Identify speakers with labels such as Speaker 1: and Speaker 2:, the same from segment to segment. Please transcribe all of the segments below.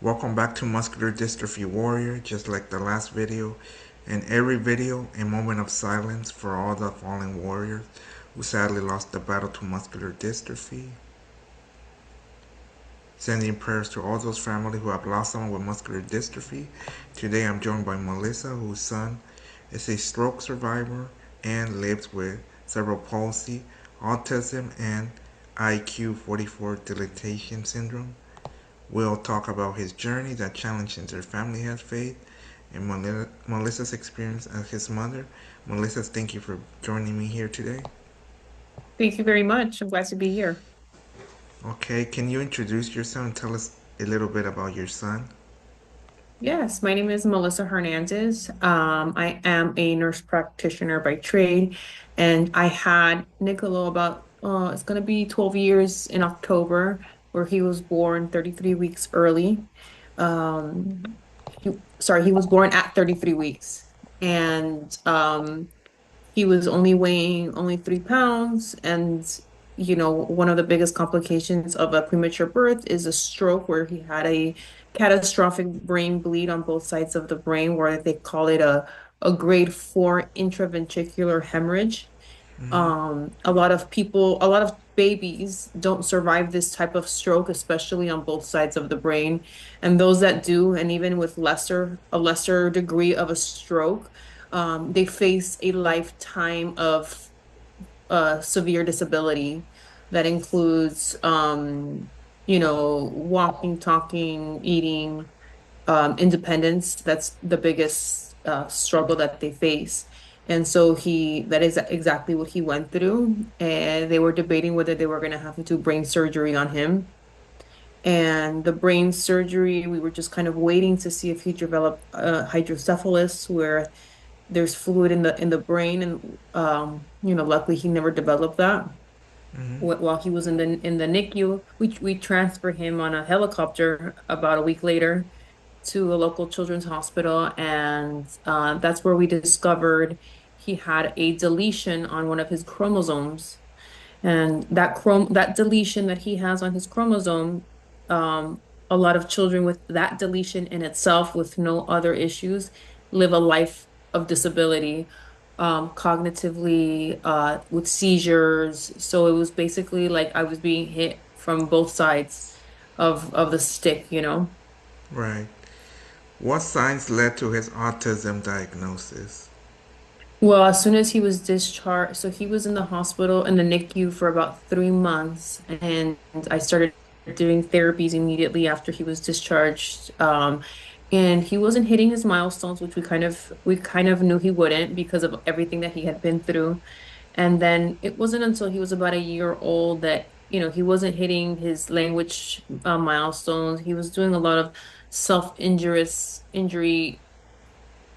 Speaker 1: Welcome back to Muscular Dystrophy Warrior. Just like the last video, in every video, a moment of silence for all the fallen warriors who sadly lost the battle to muscular dystrophy. Sending prayers to all those families who have lost someone with muscular dystrophy. Today I'm joined by Melissa, whose son is a stroke survivor and lives with cerebral palsy, autism, and IQ 44 deletion syndrome. We'll talk about his journey, the challenges their family has faced, and Melissa's experience as his mother. Melissa, thank you for joining me here today.
Speaker 2: Thank you very much. I'm glad to be here.
Speaker 1: Okay, can you introduce yourself and tell us a little bit about your son?
Speaker 2: Yes, my name is Melissa Hernandez. I am a nurse practitioner by trade, and I had Niccolo about it's going to be 12 years in October, where he was born 33 weeks early. He was born at 33 weeks, and he was only weighing only 3 pounds. And, one of the biggest complications of a premature birth is a stroke where he had a catastrophic brain bleed on both sides of the brain, where they call it a grade 4 intraventricular hemorrhage.
Speaker 1: Mm-hmm.
Speaker 2: A lot of babies don't survive this type of stroke, especially on both sides of the brain. And those that do, and even with a lesser degree of a stroke, they face a lifetime of severe disability that includes, walking, talking, eating, independence. That's the biggest struggle that they face. And so that is exactly what he went through. And they were debating whether they were going to have to do brain surgery on him. And the brain surgery, we were just kind of waiting to see if he developed hydrocephalus, where there's fluid in the brain. And luckily he never developed that.
Speaker 1: Mm-hmm.
Speaker 2: While he was in the NICU, we transferred him on a helicopter about a week later to a local children's hospital, and that's where we discovered he had a deletion on one of his chromosomes. And that deletion that he has on his chromosome, a lot of children with that deletion in itself, with no other issues, live a life of disability, cognitively, with seizures. So it was basically like I was being hit from both sides of the stick.
Speaker 1: Right. What signs led to his autism diagnosis?
Speaker 2: Well, as soon as he was discharged, so he was in the hospital in the NICU for about 3 months, and I started doing therapies immediately after he was discharged. And he wasn't hitting his milestones, which we kind of knew he wouldn't because of everything that he had been through. And then it wasn't until he was about a year old that, he wasn't hitting his language milestones. He was doing a lot of self-injurious injury,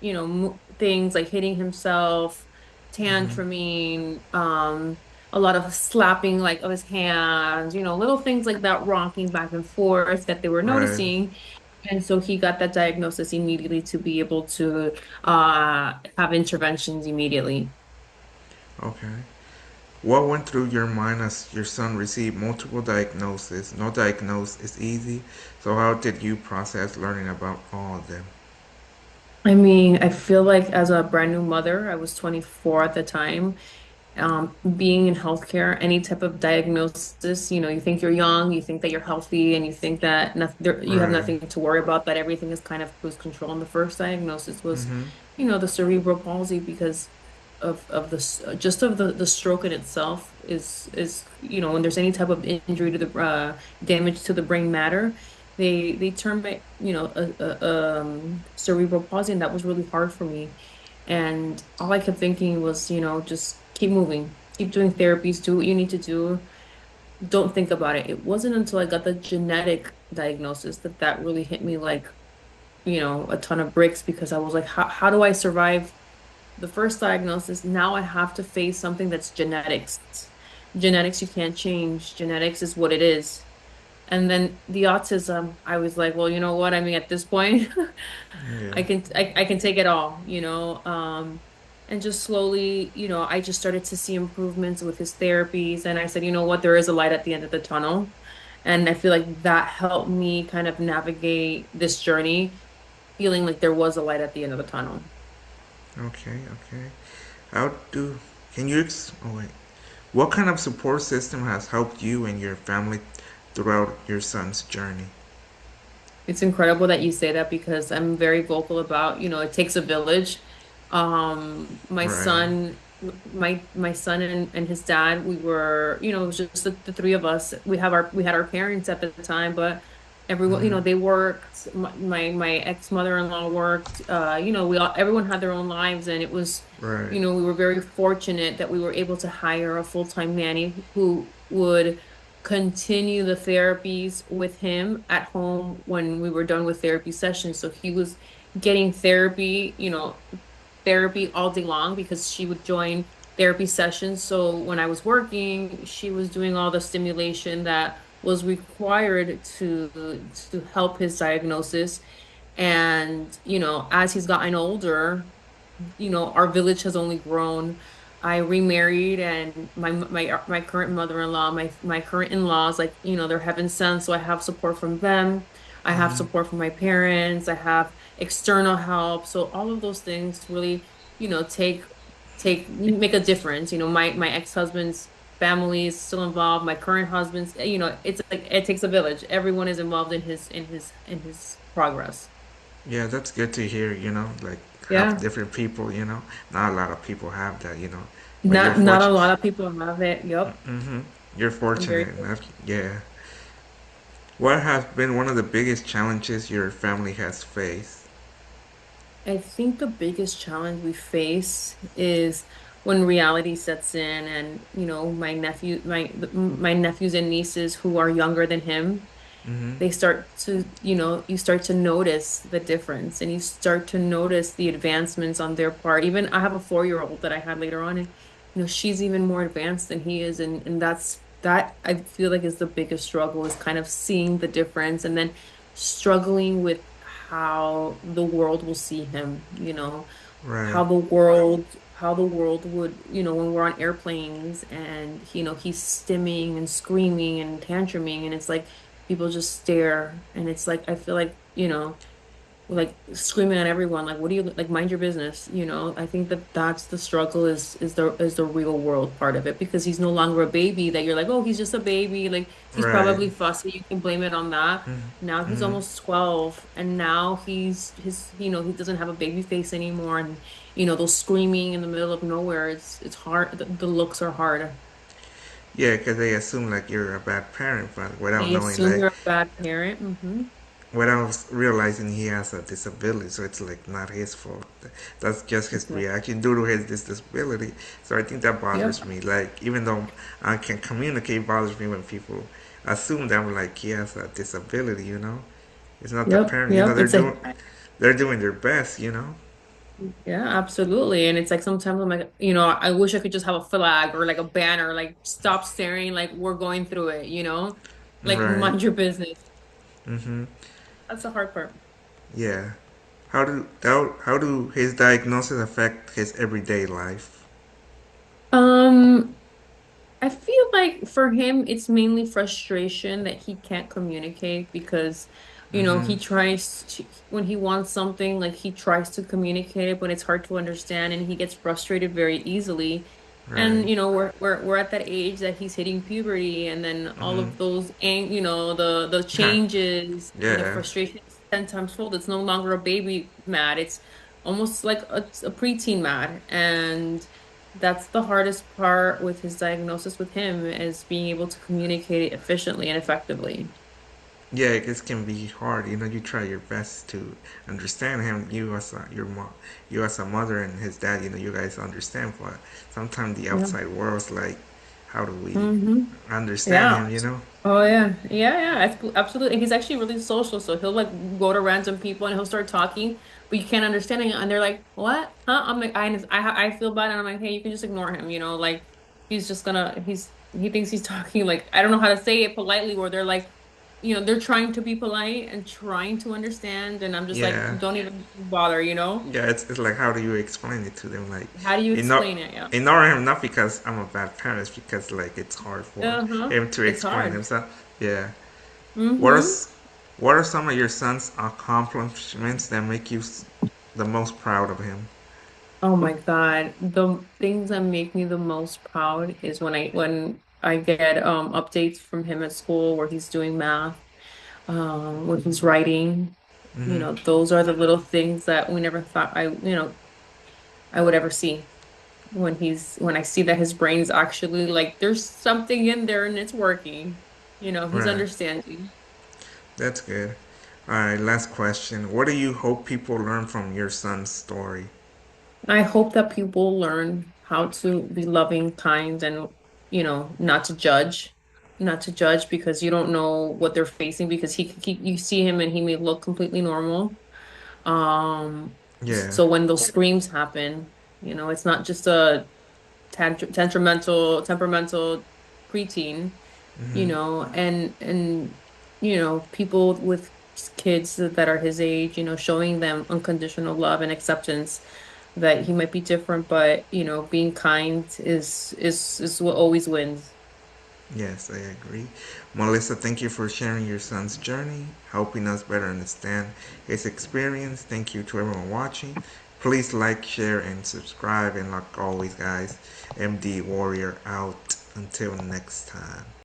Speaker 2: things like hitting himself,
Speaker 1: Mm-hmm.
Speaker 2: tantruming, a lot of slapping like of his hands, little things like that, rocking back and forth that they were
Speaker 1: Right.
Speaker 2: noticing. And so he got that diagnosis immediately to be able to have interventions immediately.
Speaker 1: Okay. What went through your mind as your son received multiple diagnoses? No diagnosis is easy, so how did you process learning about all of them?
Speaker 2: I mean, I feel like as a brand new mother, I was 24 at the time. Being in healthcare, any type of diagnosis, you think you're young, you think that you're healthy, and you think that you have
Speaker 1: Right.
Speaker 2: nothing to worry about, that everything is kind of cruise control. And the first diagnosis was,
Speaker 1: Mm-hmm.
Speaker 2: the cerebral palsy, because of just of the stroke in itself is when there's any type of injury to the damage to the brain matter, they term it, cerebral palsy. And that was really hard for me. And all I kept thinking was, just keep moving, keep doing therapies, do what you need to do. Don't think about it. It wasn't until I got the genetic diagnosis that really hit me like, a ton of bricks, because I was like, how do I survive the first diagnosis? Now I have to face something that's genetics. Genetics you can't change. Genetics is what it is. And then the autism, I was like, well, you know what? I mean, at this point,
Speaker 1: Yeah.
Speaker 2: I can take it all, and just slowly, I just started to see improvements with his therapies. And I said, you know what, there is a light at the end of the tunnel. And I feel like that helped me kind of navigate this journey, feeling like there was a light at the end of the tunnel.
Speaker 1: Okay, okay. How do can you oh wait. What kind of support system has helped you and your family throughout your son's journey?
Speaker 2: It's incredible that you say that because I'm very vocal about, it takes a village. My
Speaker 1: Right.
Speaker 2: son, my son and his dad, we were, it was just the three of us. We had our parents at the time, but everyone,
Speaker 1: Mm-hmm.
Speaker 2: they worked. My ex-mother-in-law worked. Everyone had their own lives, and it was,
Speaker 1: Right.
Speaker 2: we were very fortunate that we were able to hire a full-time nanny who would continue the therapies with him at home when we were done with therapy sessions. So he was getting therapy, therapy all day long because she would join therapy sessions. So when I was working, she was doing all the stimulation that was required to help his diagnosis. And, as he's gotten older, our village has only grown. I remarried, and my current mother-in-law, my current in-laws, like, they're heaven sent, so I have support from them. I have
Speaker 1: Mm-hmm.
Speaker 2: support from my parents. I have external help. So all of those things really, make a difference. My ex-husband's family is still involved. My current husband's, it's like it takes a village. Everyone is involved in his progress.
Speaker 1: Yeah, that's good to hear, like have
Speaker 2: Yeah.
Speaker 1: different people, Not a lot of people have that, But
Speaker 2: Not a lot of people have it. Yep.
Speaker 1: mm-hmm. You're
Speaker 2: I'm very
Speaker 1: fortunate enough.
Speaker 2: fortunate.
Speaker 1: Yeah. What has been one of the biggest challenges your family has faced?
Speaker 2: I think the biggest challenge we face is when reality sets in, and my nephews and nieces who are younger than him,
Speaker 1: Mm-hmm.
Speaker 2: they start to, you start to notice the difference, and you start to notice the advancements on their part. Even I have a 4-year-old that I had later on, and she's even more advanced than he is, and that I feel like is the biggest struggle, is kind of seeing the difference and then struggling with how the world will see him,
Speaker 1: Right.
Speaker 2: how the world would, when we're on airplanes and he's stimming and screaming and tantruming, and it's like people just stare, and it's like I feel like, like screaming at everyone, like, what do you, like, mind your business, I think that that's the struggle, is the real world part of it, because he's no longer a baby that you're like, oh, he's just a baby, like he's
Speaker 1: Right.
Speaker 2: probably fussy, you can blame it on that. Now he's
Speaker 1: Mm-hmm.
Speaker 2: almost 12, and now he doesn't have a baby face anymore, and those screaming in the middle of nowhere, it's hard, the looks are hard.
Speaker 1: Yeah, because they assume like you're a bad parent, but without
Speaker 2: They
Speaker 1: knowing,
Speaker 2: assume
Speaker 1: like,
Speaker 2: you're a bad parent.
Speaker 1: without realizing he has a disability, so it's like not his fault. That's just his
Speaker 2: Exactly.
Speaker 1: reaction due to his disability. So I think that
Speaker 2: Yep.
Speaker 1: bothers me. Like even though I can communicate, it bothers me when people assume that I'm like he has a disability. It's not the
Speaker 2: Yep.
Speaker 1: parent.
Speaker 2: Yep. It's like,
Speaker 1: They're doing their best.
Speaker 2: yeah, absolutely. And it's like sometimes I'm like, I wish I could just have a flag or like a banner, like stop staring, like we're going through it, like
Speaker 1: Right.
Speaker 2: mind your business.
Speaker 1: Mm-hmm.
Speaker 2: That's the hard part.
Speaker 1: Yeah. How do his diagnosis affect his everyday life?
Speaker 2: Um, I feel like for him, it's mainly frustration that he can't communicate because,
Speaker 1: Mm-hmm.
Speaker 2: when he wants something, like he tries to communicate it, but it's hard to understand, and he gets frustrated very easily.
Speaker 1: Right.
Speaker 2: And, we're at that age that he's hitting puberty, and then all
Speaker 1: Mm-hmm.
Speaker 2: of those, and the changes and the
Speaker 1: Yeah.
Speaker 2: frustration is 10 times fold. It's no longer a baby mad. It's almost like a preteen mad. And that's the hardest part with his diagnosis with him, is being able to communicate it efficiently and effectively.
Speaker 1: Yeah, it can be hard. You try your best to understand him. You as a mother and his dad. You guys understand, but sometimes the
Speaker 2: Yeah.
Speaker 1: outside world's like, how do we
Speaker 2: hmm
Speaker 1: understand
Speaker 2: Yeah.
Speaker 1: him?
Speaker 2: Oh yeah. Yeah, yeah. Absolutely. And he's actually really social. So he'll like go to random people and he'll start talking, but you can't understand it. And they're like, what? Huh? I'm like, I feel bad. And I'm like, hey, you can just ignore him, like he thinks he's talking, like, I don't know how to say it politely, where they're like, they're trying to be polite and trying to understand. And I'm just like,
Speaker 1: Yeah,
Speaker 2: don't even bother.
Speaker 1: yeah. It's like how do you explain it to them? Like,
Speaker 2: How do you
Speaker 1: ignore
Speaker 2: explain it? Yeah.
Speaker 1: ignore him not because I'm a bad parent, it's because like it's hard for
Speaker 2: Uh-huh.
Speaker 1: him to
Speaker 2: It's
Speaker 1: explain
Speaker 2: hard.
Speaker 1: himself. Yeah. What are
Speaker 2: Mm-hmm.
Speaker 1: what are some of your son's accomplishments that make you the most proud of him?
Speaker 2: Oh my God. The things that make me the most proud is when I get updates from him at school where he's doing math, where he's writing. You
Speaker 1: Mm-hmm.
Speaker 2: know, those are the little things that we never thought I would ever see. When I see that his brain's actually like there's something in there and it's working. You know, he's
Speaker 1: Right.
Speaker 2: understanding.
Speaker 1: That's good. All right. Last question. What do you hope people learn from your son's story?
Speaker 2: I hope that people learn how to be loving, kind, and, not to judge. Not to judge because you don't know what they're facing because you see him and he may look completely normal. Um,
Speaker 1: Yeah.
Speaker 2: so when those screams happen, it's not just a temperamental preteen,
Speaker 1: Mm-hmm.
Speaker 2: and people with kids that are his age, showing them unconditional love and acceptance that he might be different, but being kind is what always wins.
Speaker 1: Yes, I agree. Melissa, thank you for sharing your son's journey, helping us better understand his experience. Thank you to everyone watching. Please like, share, and subscribe. And like always, guys, MD Warrior out. Until next time.